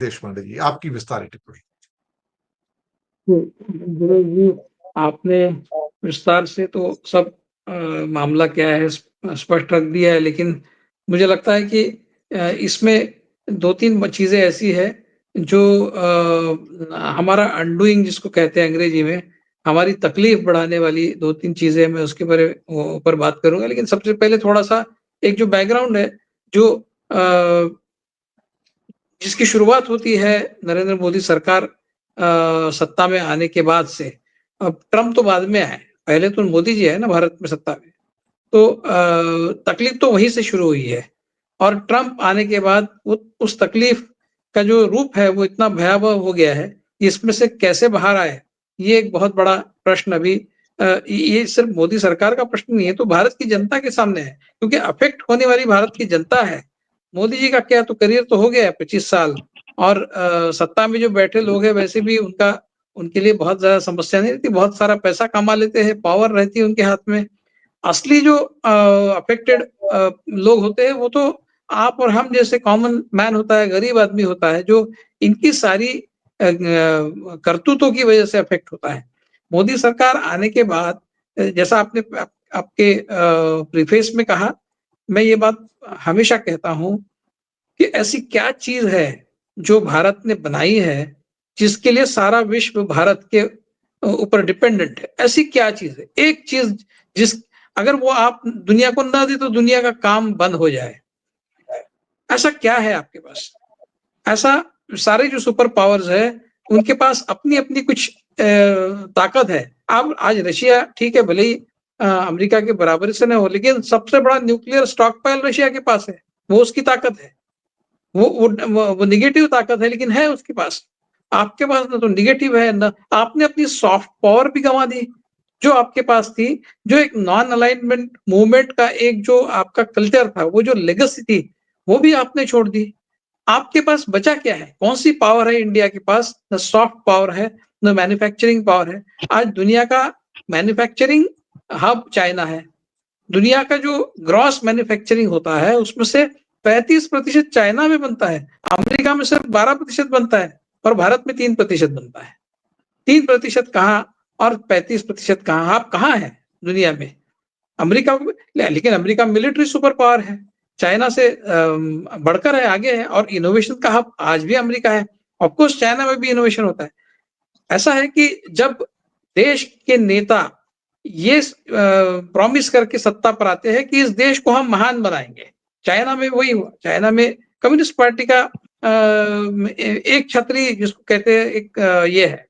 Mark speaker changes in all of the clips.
Speaker 1: देशपांडे जी, आपकी विस्तारित टिप्पणी।
Speaker 2: गुरु जी, आपने विस्तार से तो सब मामला क्या है स्पष्ट रख दिया है, लेकिन मुझे लगता है कि इसमें 2-3 चीज़ें ऐसी है जो हमारा अनडूइंग जिसको कहते हैं अंग्रेजी में, हमारी तकलीफ बढ़ाने वाली 2-3 चीज़ें मैं उसके ऊपर बात करूँगा। लेकिन सबसे पहले थोड़ा-सा एक जो बैकग्राउंड है, जो जिसकी शुरुआत होती है नरेंद्र मोदी सरकार सत्ता में आने के बाद से। अब ट्रम्प तो बाद में आए, पहले तो मोदी जी आए ना भारत में सत्ता में। तो तकलीफ तो वहीं से शुरू हुई है और ट्रम्प आने के बाद उस तकलीफ का जो रूप है वो इतना भयावह हो गया है, इसमें से कैसे बाहर आए, ये एक बहुत बड़ा प्रश्न अभी ये सिर्फ मोदी सरकार का प्रश्न नहीं है, तो भारत की जनता के सामने है, क्योंकि अफेक्ट होने वाली भारत की जनता है। मोदी जी का क्या तो करियर तो हो गया है 25 साल और सत्ता में जो बैठे लोग हैं वैसे भी उनके लिए बहुत ज़्यादा समस्या नहीं रहती, बहुत सारा पैसा कमा लेते हैं, पावर रहती है उनके हाथ में। असली जो अफेक्टेड लोग होते हैं वो तो आप और हम जैसे कॉमन मैन होता है, गरीब आदमी होता है, जो इनकी सारी करतूतों की वजह से अफेक्ट होता है। मोदी सरकार आने के बाद जैसा आपने आपके प्रीफेस में कहा, मैं ये बात हमेशा कहता हूँ कि ऐसी क्या चीज़ है जो भारत ने बनाई है, जिसके लिए सारा विश्व भारत के ऊपर डिपेंडेंट है। ऐसी क्या चीज़ है? एक चीज़ जिस अगर वो आप दुनिया को ना दे तो दुनिया का काम बंद हो जाए। ऐसा क्या है आपके पास? ऐसा सारे जो सुपर पावर्स है उनके पास अपनी-अपनी कुछ ताकत है। अब आज रशिया ठीक है भले ही अमेरिका के बराबरी से ना हो, लेकिन सबसे बड़ा न्यूक्लियर स्टॉक पाइल रशिया के पास है। वो उसकी ताकत है। वो नेगेटिव ताकत है लेकिन है उसके पास। आपके पास ना तो नेगेटिव है ना आपने अपनी सॉफ्ट पावर भी गँवा दी, जो आपके पास थी, जो एक नॉन अलाइनमेंट मूवमेंट का एक जो आपका कल्चर था, वो जो लेगेसी थी, वो भी आपने छोड़ दी। आपके पास बचा क्या है? कौन-सी पावर है इंडिया के पास? ना सॉफ्ट पावर है, ना मैन्युफैक्चरिंग पावर है। आज दुनिया का मैन्युफैक्चरिंग हब चाइना है। दुनिया का जो ग्रॉस मैन्युफैक्चरिंग होता है उसमें से 35% चाइना में बनता है, अमेरिका में सिर्फ 12% बनता है और भारत में 3% बनता है। 3% कहाँ और 35% कहाँ? आप कहाँ हैं दुनिया में? अमेरिका लेकिन अमेरिका मिलिट्री सुपर पावर है, चाइना से बढ़कर है, आगे है और इनोवेशन का हब आज भी अमेरिका है। ऑफ कोर्स चाइना में भी इनोवेशन होता है। ऐसा है कि जब देश के नेता ये प्रॉमिस करके सत्ता पर आते हैं कि इस देश को हम महान बनाएंगे। चाइना में वही हुआ। चाइना में कम्युनिस्ट पार्टी का एक छतरी जिसको कहते हैं एक ये है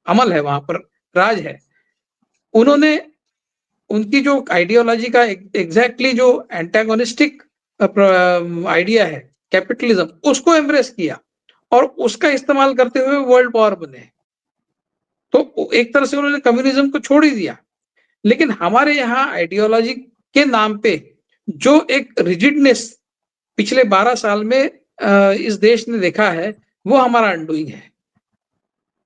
Speaker 2: अमल है वहां पर राज है। उन्होंने उनकी जो आइडियोलॉजी का एग्जैक्टली जो एंटागोनिस्टिक आइडिया है कैपिटलिज्म उसको एम्ब्रेस किया और उसका इस्तेमाल करते हुए वर्ल्ड पावर बने। तो एक तरह से उन्होंने कम्युनिज्म को छोड़ ही दिया। लेकिन हमारे यहाँ आइडियोलॉजी के नाम पे जो एक रिजिडनेस पिछले 12 साल में इस देश ने देखा है वो हमारा अनडूइंग है।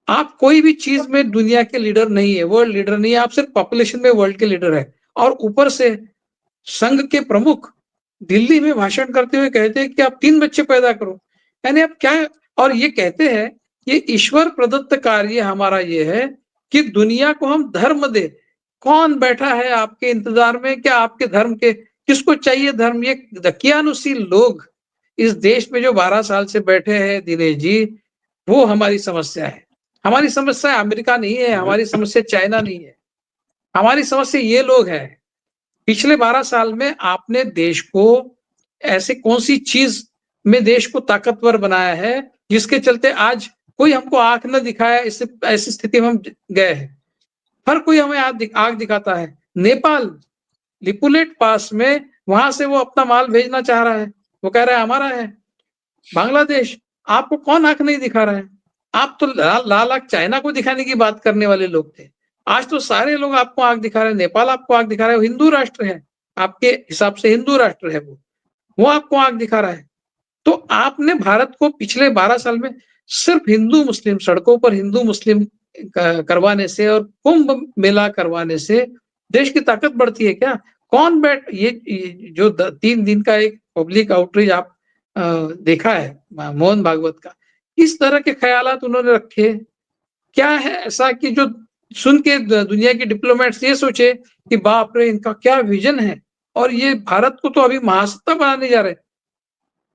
Speaker 2: आप कोई भी चीज में दुनिया के लीडर नहीं है, वर्ल्ड लीडर नहीं है, आप सिर्फ पॉपुलेशन में वर्ल्ड के लीडर है और ऊपर से संघ के प्रमुख दिल्ली में भाषण करते हुए कहते हैं कि आप 3 बच्चे पैदा करो। यानी आप क्या और ये कहते हैं ये ईश्वर प्रदत्त कार्य हमारा ये है कि दुनिया को हम धर्म दे। कौन बैठा है आपके इंतजार में क्या आपके धर्म के किसको चाहिए धर्म? ये दकियानुसी लोग इस देश में जो 12 साल से बैठे हैं दिनेश जी, वो हमारी समस्या है। हमारी समस्या अमेरिका नहीं है, हमारी समस्या चाइना नहीं है, हमारी समस्या ये लोग हैं। पिछले 12 साल में आपने देश को ऐसे कौन सी चीज में देश को ताकतवर बनाया है जिसके चलते आज कोई हमको आंख न दिखाया, इससे ऐसी स्थिति में हम गए हैं। हर कोई हमें आंख दिखाता है। नेपाल लिपुलेट पास में वहां से वो अपना माल भेजना चाह रहा है, वो कह रहा है हमारा है। बांग्लादेश आपको कौन आंख नहीं दिखा रहा है? आप तो लाल आंख चाइना को दिखाने की बात करने वाले लोग थे। आज तो सारे लोग आपको आंख दिखा रहे हैं। नेपाल आपको आंख दिखा रहा है, हिंदू राष्ट्र है, आपके हिसाब से हिंदू राष्ट्र है वो आपको आंख दिखा रहा है। तो आपने भारत को पिछले 12 साल में सिर्फ हिंदू मुस्लिम सड़कों पर हिंदू मुस्लिम करवाने से और कुंभ मेला करवाने से देश की ताकत बढ़ती है क्या? कौन ये जो 3 दिन का एक पब्लिक आउटरीच आप देखा है मोहन भागवत का, किस तरह के ख्यालात उन्होंने रखे? क्या है ऐसा कि जो सुन के दुनिया के डिप्लोमेट्स ये सोचे कि बाप रे! इनका क्या विज़न है और ये भारत को तो अभी महासत्ता बनाने जा रहे हैं।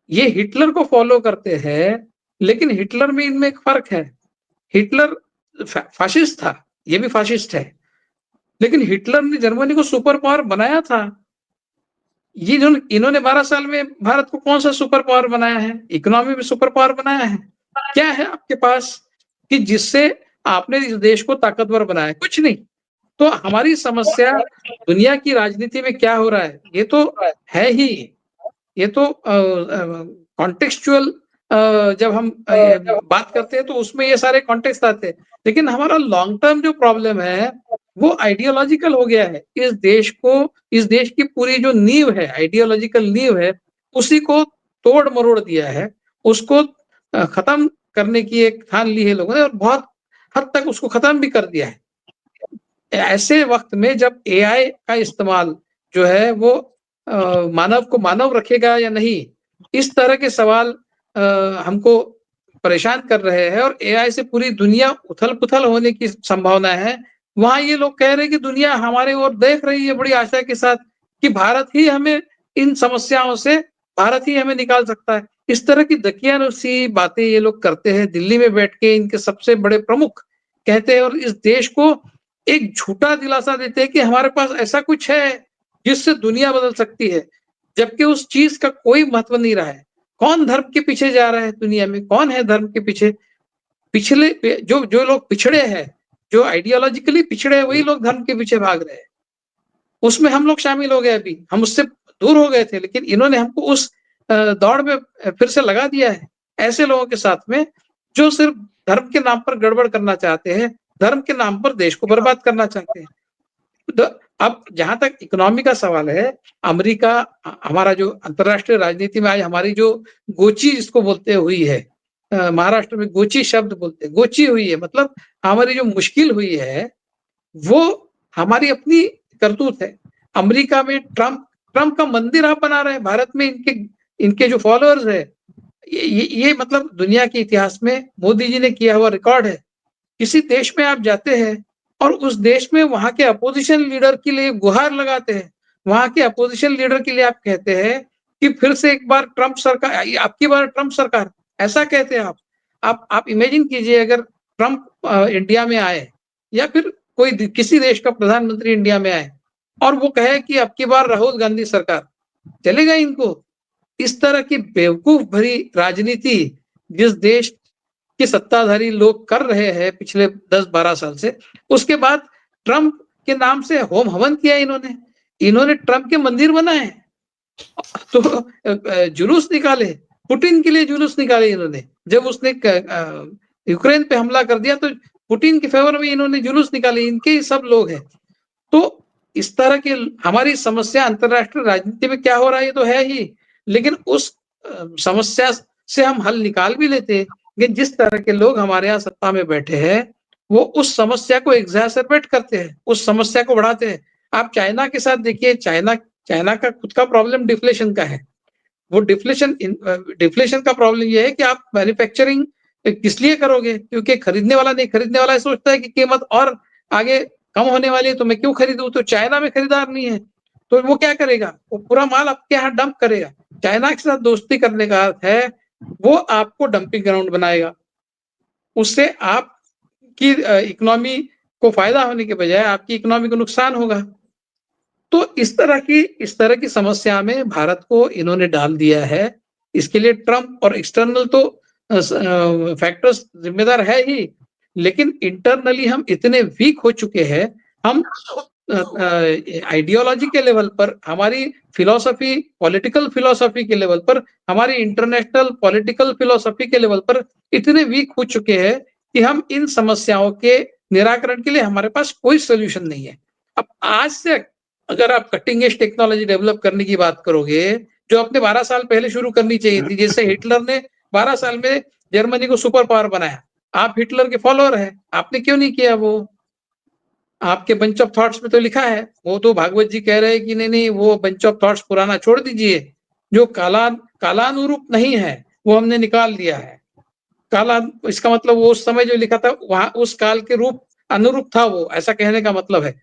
Speaker 2: ये हिटलर को फ़ॉलो करते हैं, लेकिन हिटलर में इनमें एक फ़र्क है। हिटलर फ़ाशिस्ट था, ये भी फ़ाशिस्ट है। लेकिन हिटलर ने जर्मनी को सुपर पावर बनाया था। ये जो इन्होंने 12 साल में भारत को कौन-सा सुपर पावर बनाया है? इकोनॉमी में सुपर पावर बनाया है। क्या है आपके पास कि जिससे आपने इस देश को ताकतवर बनाया? कुछ नहीं। तो हमारी समस्या दुनिया की राजनीति में क्या हो रहा है? ये तो है ही। ये तो कॉन्टेक्सचुअल जब हम बात करते हैं तो उसमें ये सारे कॉन्टेक्स्ट आते हैं। लेकिन हमारा लॉन्ग टर्म जो प्रॉब्लम है, वो आइडियोलॉजिकल हो गया है। इस देश की पूरी जो नींव है, आइडियोलॉजिकल नींव है, उसी को तोड़-मरोड़ दिया है। उसको खत्म करने की एक ठान ली है लोगों ने और बहुत हद तक उसको खत्म भी कर दिया है। ऐसे वक़्त में जब एआई का इस्तेमाल जो है वो मानव को मानव रखेगा या नहीं, इस तरह के सवाल हमको परेशान कर रहे हैं और एआई से पूरी दुनिया उथल-पुथल होने की संभावना है। वहाँ ये लोग कह रहे हैं कि दुनिया हमारे ओर देख रही है बड़ी आशा के साथ कि भारत ही हमें निकाल सकता है। इस तरह की दकियानुसी बातें ये लोग करते हैं। दिल्ली में बैठ के इनके सबसे बड़े प्रमुख कहते हैं और इस देश को एक झूठा दिलासा देते हैं कि हमारे पास ऐसा कुछ है जिससे दुनिया बदल सकती है, जबकि उस चीज का कोई महत्व नहीं रहा है। कौन धर्म के पीछे जा रहा है दुनिया में? कौन है धर्म के पीछे? पिछले जो जो लोग पिछड़े हैं, जो आइडियोलॉजिकली पिछड़े हैं, वही लोग धर्म के पीछे भाग रहे हैं। उसमें हम लोग शामिल हो गए अभी। हम उससे दूर हो गए थे, लेकिन इन्होंने हमको उस दौड़ में फिर से लगा दिया है। ऐसे लोगों के साथ में जो सिर्फ धर्म के नाम पर गड़बड़ करना चाहते हैं, धर्म के नाम पर देश को बर्बाद करना चाहते हैं। अब जहाँ तक इकोनॉमी का सवाल है, अमेरिका हमारा जो अंतर्राष्ट्रीय राजनीति में आज हमारी जो गोची जिसको बोलते हुई है, महाराष्ट्र में गोची शब्द बोलते हैं, गोची हुई है मतलब हमारी जो मुश्किल हुई है, वो हमारी अपनी करतूत है। अमेरिका में ट्रम्प का मंदिर आप बना रहे हैं, भारत में इनके इनके जो फॉलोअर्स है, ये मतलब दुनिया के इतिहास में मोदी जी ने किया हुआ रिकॉर्ड है। किसी देश में आप जाते हैं और उस देश में वहाँ के अपोजिशन लीडर के लिए गुहार लगाते हैं। वहाँ के अपोजिशन लीडर के लिए आप कहते हैं कि फिर से एक बार ट्रम्प सरकार, आपकी बार ट्रम्प सरकार, ऐसा कहते हैं आप। आप इमेजिन कीजिए अगर ट्रम्प इंडिया में आए या फिर कोई किसी देश का प्रधानमंत्री इंडिया में आए और वो कहे कि अब की बार राहुल गांधी सरकार, चलेगा इनको? इस तरह की बेवकूफ भरी राजनीति जिस देश के सत्ताधारी लोग कर रहे हैं पिछले 10-12 साल से, उसके बाद ट्रम्प के नाम से होम हवन किया इन्होंने ट्रम्प के मंदिर बनाए, तो जुलूस निकाले, पुतिन के लिए जुलूस निकाले इन्होंने। जब उसने यूक्रेन पे हमला कर दिया तो पुतिन के फेवर में इन्होंने जुलूस निकाले, इनके ही सब लोग हैं। तो इस तरह की हमारी समस्या अंतर्राष्ट्रीय राजनीति में क्या हो रहा है ये तो है ही, लेकिन उस समस्या से हम हल निकाल भी लेते हैं कि जिस तरह के लोग हमारे यहाँ सत्ता में बैठे हैं, वो उस समस्या को एग्जैसरबेट करते हैं, उस समस्या को बढ़ाते हैं। आप चाइना के साथ देखिए, चाइना का खुद का प्रॉब्लम डिफ्लेशन का है। वो डिफ्लेशन का प्रॉब्लम ये है कि आप मैन्युफैक्चरिंग किस लिए करोगे? क्योंकि खरीदने वाला नहीं, खरीदने वाला सोचता है कि कीमत और आगे कम होने वाली है तो मैं क्यों खरीदूं? तो चाइना में खरीदार नहीं है, तो वो क्या करेगा? वो पूरा माल आपके यहाँ डंप करेगा। चाइना के साथ दोस्ती करने का अर्थ है वो आपको डंपिंग ग्राउंड बनाएगा। उससे आपकी इकोनॉमी को फायदा होने के बजाय आपकी इकोनॉमी को नुकसान होगा। तो इस तरह की समस्या में भारत को इन्होंने डाल दिया है। इसके लिए ट्रम्प और एक्सटर्नल तो फैक्टर्स जिम्मेदार है ही, लेकिन इंटरनली हम इतने वीक हो चुके हैं। हम आइडियोलॉजी के लेवल पर, हमारी फिलॉसफी, पॉलिटिकल फिलॉसफी के लेवल पर, हमारी इंटरनेशनल पॉलिटिकल फिलॉसफी के लेवल पर इतने वीक हो चुके हैं कि हम इन समस्याओं के निराकरण के लिए हमारे पास कोई सोल्यूशन नहीं है। अब आज से अगर आप कटिंग एज टेक्नोलॉजी डेवलप करने की बात करोगे, जो आपने 12 साल पहले शुरू करनी चाहिए थी, जैसे हिटलर ने 12 साल में जर्मनी को सुपर पावर बनाया। आप हिटलर के फॉलोअर हैं, आपने क्यों नहीं किया वो? आपके बंच ऑफ थॉट्स में तो लिखा है, वो तो भागवत जी कह रहे हैं कि नहीं नहीं वो बंच ऑफ थॉट्स पुराना छोड़ दीजिए, जो कालानुरूप नहीं है वो हमने निकाल दिया है। काला, इसका मतलब वो उस समय जो लिखा था वहां उस काल के रूप अनुरूप था वो, ऐसा कहने का मतलब है।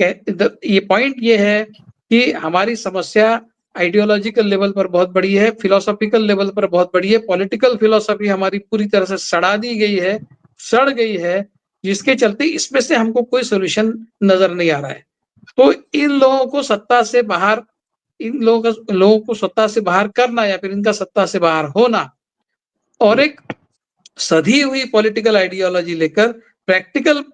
Speaker 2: ये पॉइंट ये है कि हमारी समस्या आइडियोलॉजिकल लेवल पर बहुत बड़ी है, फिलोसॉफिकल लेवल पर बहुत बड़ी है, पॉलिटिकल फिलोसॉफी हमारी पूरी तरह से सड़ा दी गई है, सड़ गई है, जिसके चलते इसमें से हमको कोई सॉल्यूशन नजर नहीं आ रहा है। तो इन लोगों को सत्ता से बाहर, लोगों को सत्ता से बाहर करना या फिर इनका सत्ता से बाहर होना और एक सधी हुई पॉलिटिकल आइडियोलॉजी लेकर प्रैक्टिकल